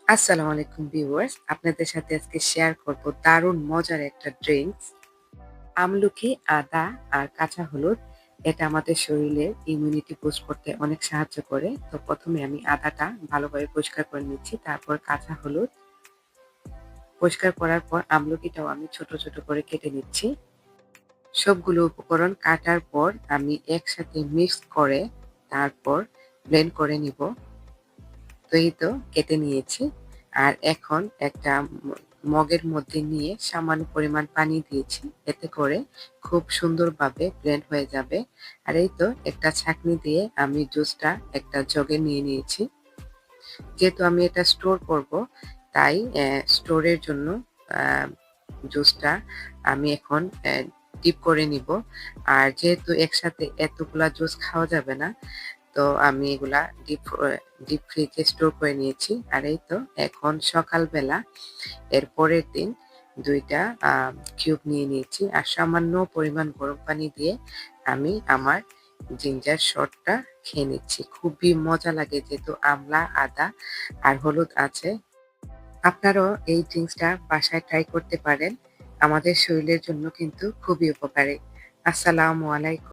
আসসালামু আলাইকুম ভিউয়ার্স। আপনাদের সাথে আজকে শেয়ার করব দারুণ মজার একটা ড্রিংকস। আমলকি, আদা আর কাঁচা হলুদ। এটা আমাদের শরীরের ইমিউনিটি বুস্ট করতে অনেক সাহায্য করে। তো ১ম এ আমি আদাটা ভালোভাবে পরিষ্কার করে নিচ্ছি। তারপর কাঁচা হলুদ পরিষ্কার করার পর আমলকিটাও আমি ছোট, ছোট করে কেটে নিচ্ছি। সবগুলো উপকরণ কাটার পর আমি একসাথে মিক্স করে তারপর ব্লেন্ড করে নিব। তো এই তো কেটে নিয়েছি। আর এখন একটা মগের মধ্যে নিয়ে সামান্য পরিমাণ পানি দিয়েছি। এতে করে খুব সুন্দরভাবে ব্লেন্ড হয়ে যাবে। আর এই তো একটা ছাঁকনি দিয়ে আমি জুসটা একটা জগে নিয়ে নিয়েছি। যেহেতু আমি এটা স্টোর করব, তাই স্টোরের জন্য আ জুসটা আমি এখন ডিপ করে নিব। আর যেহেতু একসাথে এতগুলা জুস খাওয়া যাবে না, তো আমি এগুলা ডিপ ফ্রিজে স্টোর করে নিয়েছি। আর এই তো এখন সকালবেলা এর পরের দিন ২ টা কিউব নিয়ে নিয়েছি। আর সামান্য পরিমাণ গরম পানি দিয়ে আমি আমার জিঞ্জার শটটা খেয়ে নিচ্ছি। খুবই মজা লাগে যেহেতু আমলা, আদা আর হলুদ আছে। আপনারাও এই ড্রিংকসটা বাসায় ট্রাই করতে পারেন। আমাদের শরীরের জন্য কিন্তু খুবই উপকারী। আসসালামু আলাইকুম।